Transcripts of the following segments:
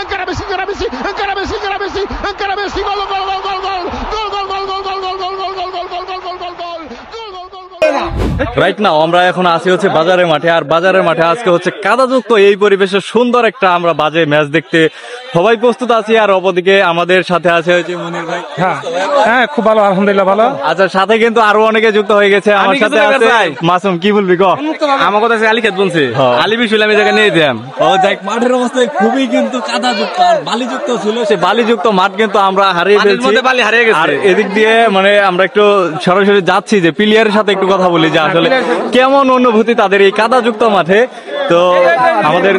encara Messi, encara Messi, encara Messi, encara Messi, encara Messi, gol, gol, gol, gol, gol, gol, gol, gol, gol, gol, gol, gol, gol, gol, gol, gol, gol, gol, gol. Right now আমরা এখন আসি হচ্ছে বাজারের মাঠে, আর বাজারের মাঠে আজকে হচ্ছে কাদাযুক্ত এই পরিবেশে সুন্দর একটা আমরা বাজে ম্যাচ দেখতে সবাই প্রস্তুত আছি। আর অপরদিকে আমাদের সাথে আছে হচ্ছে মনির ভাই। হ্যাঁ খুব ভালো, আলহামদুলিল্লাহ ভালো। আচ্ছা, সাথে কিন্তু আরো অনেকে যুক্ত হয়ে গেছে। আমার সাথে আছে মাসুম। কি বলবি ক? আমার কথা আলী খেত বলছে, আলী বিশুল আমি জায়গা নিয়ে দিলাম। ও দেখ, মাঠের অবস্থায় খুবই কিন্তু কাদাযুক্ত আর বালিযুক্ত ছিল। সে বালিযুক্ত মাঠ কিন্তু আমরা হারিয়ে ফেলছি, বালি হারিয়ে গেছে। আর এদিক দিয়ে মানে আমরা একটু সরাসরি যাচ্ছি যে প্লেয়ারের সাথে একটু কথা বলি যে আসলে কেমন অনুভূতি তাদের এই কাদাযুক্ত মাঠে। তো আমাদের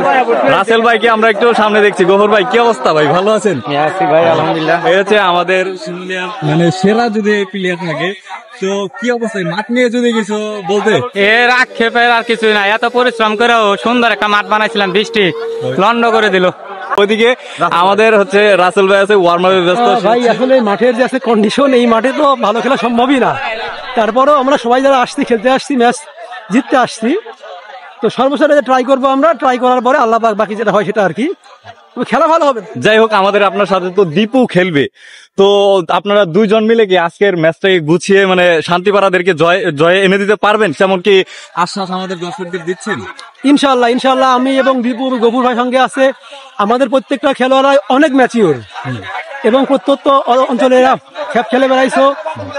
রাসেল ভাইকে আমরা একটু সামনে দেখছি। গফর ভাই কি অবস্থা ভাই, ভালো আছেন? ভাই আলহামদুলিল্লাহ। এই হচ্ছে আমাদের মানে সেরা যদি প্লেয়ার থাকে, তো কি অবস্থায় মাঠ নিয়ে যদি কিছু বলতে? এর আক্ষেপের আর কিছুই নাই, এত পরিশ্রম করেও সুন্দর একটা মাঠ বানাইছিলাম, বৃষ্টি লন্ড করে দিল। ওইদিকে আমাদের হচ্ছে রাসেল ভাই আছে ওয়ার্ম আপে ব্যস্ত। ভাই আসলে মাঠের যে আছে কন্ডিশন, এই মাঠে তো ভালো খেলা সম্ভবই না। তারপরেও আমরা সবাই যারা আসছি, খেলতে আসছি, ম্যাচ জিততে আসছি, তো সর্বোচ্চ ট্রাই করবো। আমরা ট্রাই করার পরে আল্লাহ পাক বাকি যেটা হয় সেটা আর কি, খেলা ভালো হবে। যাই হোক, আমাদের আপনার সাথে তো দীপু খেলবে, তো আপনারা দুইজন মিলে কি আজকের ম্যাচটাকে গুছিয়ে মানে শান্তিপাড়াদেরকে জয় এনে দিতে পারবেন? যেমন কি আশ্বাস আমাদের দর্শকদের দিচ্ছেন? ইনশাল্লাহ ইনশাল্লাহ। আমি এবং দীপু গফুর ভাই সঙ্গে আছে। আমাদের প্রত্যেকটা খেলোয়াড়াই অনেক ম্যাচিওর এবং প্রত্যন্ত অঞ্চলে এরা খেলে বেড়াইছো।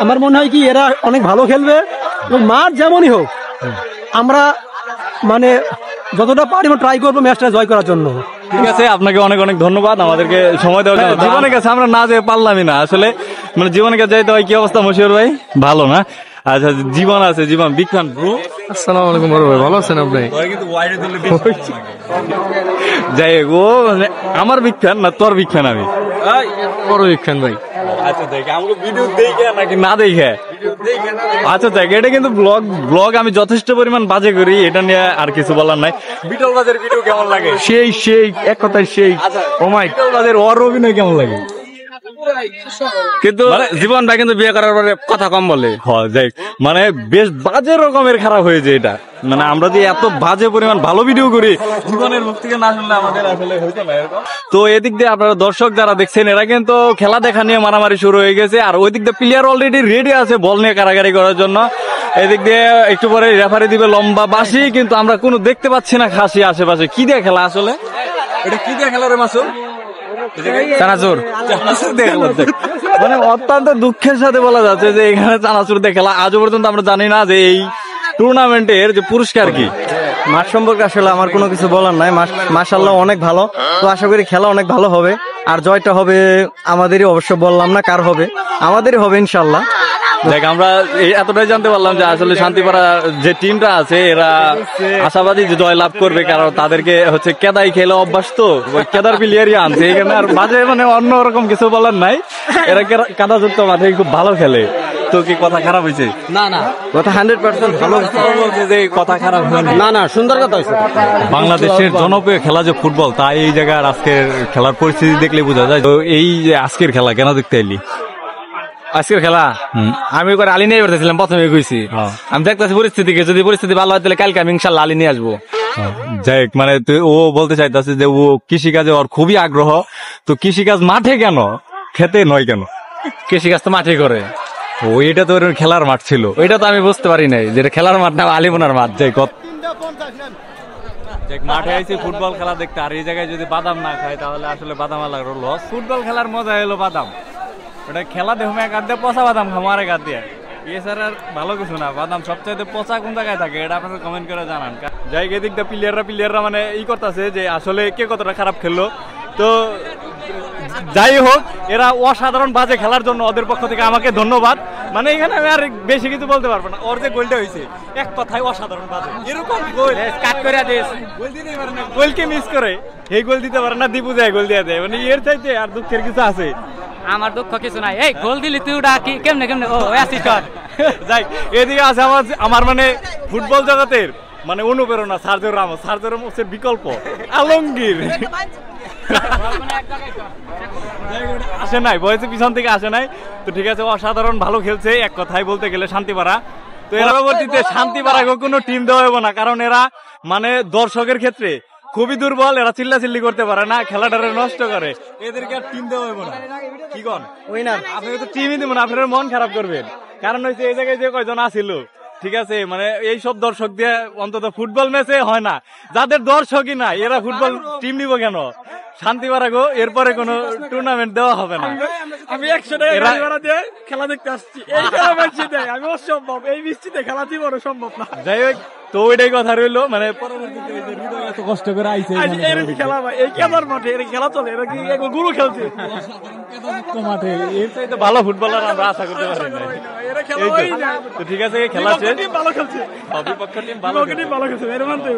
আমার মনে হয় কি এরা অনেক ভালো খেলবে, এবং মাঠ যেমনই হোক আমরা মানে যতটা পারি ট্রাই করবো ম্যাচটা জয় করার জন্য। ঠিক আছে, আপনাকে অনেক অনেক ধন্যবাদ আমাদেরকে সময় দেওয়ার জন্য। জীবনের কাছে আমরা না যেতে পারলামই না আসলে, মানে জীবনের কাছে যাইতে হয়। কি অবস্থা মশিউর ভাই, ভালো না? আচ্ছা, জীবন আছে, জীবন বিগ ফ্যান ব্রো। আসসালামু আলাইকুম বড় ভাই, ভালো আছেন আপনি? যাই হোক, ও আমার বিগ ফ্যান না, তোর বিগ ফ্যান আমি, বড় বিগ ফ্যান ভাই। আচ্ছা দেখ, আমাকে ভিডিও দেখে নাকি না দেখে? আচ্ছা দেখ, এটা কিন্তু ব্লগ আমি যথেষ্ট পরিমাণ বাজে করি, এটা নিয়ে আর কিছু বলার নাই। বিটল বাজের ভিডিও কেমন লাগে? সেই এক কথায় সেই। ও মাই, বিটল বাজের ওর অভিনয় কেমন লাগে? কিন্তু জীবন ভাই কিন্তু বিয়ে করার পরে কথা কম বলে। যাই, মানে বেশ বাজে রকমের খারাপ হয়েছে এটা। মানে আমরা যে এত বাজে পরিমাণ ভালো ভিডিও করি, জীবনের মুখ থেকে না শুনলে আমাদের আসলে হইতো না এরকম। তো এদিক দিয়ে আপনারা দর্শক যারা দেখছেন, এরা কিন্তু খেলা দেখা নিয়ে মারামারি শুরু হয়ে গেছে, আর ওই দিক দিয়ে প্লেয়ার অলরেডি রেডি আছে বল নিয়ে কারাগারি করার জন্য। এদিক দিয়ে একটু পরে রেফারি দিবে লম্বা বাঁশি, কিন্তু আমরা কোনো দেখতে পাচ্ছি না খাসি আশেপাশে। কি দিয়ে খেলা আসলে? এটা কি দিয়ে খেলা রে মাসুম? চানাচুর। মানে অত্যন্ত দুঃখের সাথে বলা যাচ্ছে যে এখানে চানাচুর দিয়ে খেলা। আজও পর্যন্ত আমরা জানি না যে এই টুর্নামেন্টের যে পুরস্কার কি। মাঠ সম্পর্কে আসলে আমার কোনো কিছু বলার নাই। মাশাআল্লাহ অনেক ভালো, তো আশা করি খেলা অনেক ভালো হবে, আর জয়টা হবে আমাদেরই। অবশ্য বললাম না কার হবে, আমাদেরই হবে ইনশাল্লাহ। দেখ, আমরা এতটাই জানতে পারলাম যে আসলে শান্তিপাড়া যে টিমটা আছে এরা আশাবাদী যে জয় লাভ করবে, কারণ তাদেরকে হচ্ছে কেদাই খেলে অভ্যাস, তো কেদার প্লেয়ারই আনছে এখানে। আর মাঝে মানে অন্যরকম কিছু বলার নাই, এরা কাদাযুক্ত মাঠে খুব ভালো খেলে। তো কি কথা খারাপ হয়েছে? না না, কথা 100% ভালো বলছে যে কথা খারাপ হয়নি। না না, সুন্দর কথা হয়েছে। বাংলাদেশের জনপ্রিয় খেলা যে ফুটবল, তাই এই জায়গার আজকের খেলার পরিস্থিতি দেখলে বোঝা যায়। তো এই যে আজকের খেলা কেন দেখতে এলি? আজকের খেলা আমি করে আলী নিয়ে বেরোতেছিলাম, প্রথমে কইছি আমি দেখতেছি পরিস্থিতিকে, যদি পরিস্থিতি ভালো হয় তাহলে কালকে আমি ইনশাল্লাহ আলী নিয়ে আসবো। যাই হোক, মানে ও বলতে চাইতেছে যে ও কৃষিকাজে ওর খুবই আগ্রহ, তো কৃষিকাজ মাঠে কেন, খেতে নয় কেন? কৃষিকাজ তো মাঠে করে। ও, এটা তো খেলার মাঠ ছিল। ওইটা তো আমি বুঝতে পারি নাই যে খেলার মাঠ না আলিমোনার মাঠ। যাই মাঠে আইছি ফুটবল খেলা দেখতে, আর এই জায়গায় যদি বাদাম না খাই তাহলে আসলে বাদাম আলাদা লস। ফুটবল খেলার মজা হলো বাদাম, ওটা খেলা দেখুন এক হাত দিয়ে পচা বাদাম খাবো আর এক হাত দিয়ে, এছাড়া আর ভালো কিছু না। বাদাম সবচাইতে পচা কোন জায়গায় থাকে এটা আপনারা কমেন্ট করে জানান। যাই এদিক দিয়ে প্লেয়াররা মানে করতেছে যে আসলে কে কতটা খারাপ খেললো। তো যাই হোক, এরা অসাধারণ বাজে খেলার জন্য ওদের পক্ষ থেকে আমাকে ধন্যবাদ। মানে এখানে আমি আর বেশি কিছু বলতে পারবো না। ওর যে গোলটা হয়েছে এক কথায় অসাধারণ বাজে, এরকম গোল কাট করে গোল দিতে পারে না, গোলকে মিস করে এই গোল দিতে পারে না, দীপু যায় গোল দিয়ে দেয়। মানে এর চাইতে আর দুঃখের কিছু আছে? আমার দুঃখ কিছু নাই। এই গোল দিলি তুই, ওটা কি কেমনে কেমনে? ও অ্যাসিস্ট কর। যাই, এদিকে আছে আমার মানে ফুটবল জগতের মানে অনুপ্রেরণা সার্জিও রামোস। সার্জিও রামোসের বিকল্প আলমগীর আসে নাই, বয়সে পিছন থেকে আসে নাই। তো ঠিক আছে, অসাধারণ ভালো খেলছে এক কথায় বলতে গেলে শান্তিপাড়া। তো এর পরবর্তীতে শান্তিপাড়াকে কোনো টিম দেওয়া হবে না, কারণ এরা মানে দর্শকের ক্ষেত্রে খুবই দুর্বল, এরা চিল্লাচিল্লি করতে পারে না, খেলাটারে নষ্ট করে, এদেরকে আর টিম দেওয়া হইব না। কি কন উইনার আপনাকে তো টিমই দিব না, আপনারা মন খারাপ করবেন। কারণ হচ্ছে এই জায়গায় যে কয়জন আসিল, ঠিক আছে, মানে এই সব দর্শক দিয়ে অন্তত ফুটবল ম্যাচে হয় না, যাদের দর্শকই নাই এরা ফুটবল টিম নিব কেন? শান্তি বাড়াগো, এরপরে কোনো টুর্নামেন্ট দেওয়া হবে না। আমি 100 টাকা গাড়ি ভাড়া দিয়ে খেলা দেখতে আসছি, এই খেলা ম্যাচে দেয়, আমি অসম্ভব, এই বৃষ্টিতে খেলা দিব সম্ভব না। যাই হোক, তো ওইটাই কথা রইলো, মানে পরবর্তীতে এই যে হৃদয় এত কষ্ট করে আইছে এর কি খেলা ভাই, এই কেদার মাঠে এর খেলা চলে, এরা কি গুরু খেলছে মাঠে, এর চাইতে ভালো ফুটবলার আমরা আশা করতে পারি না। এরা খেলা এই তো। হয়ে যায়, তো ঠিক আছে, খেলা শেষ, টিম ভালো খেলছে, বিপক্ষ টিম ভালো খেলছে, এর মানতে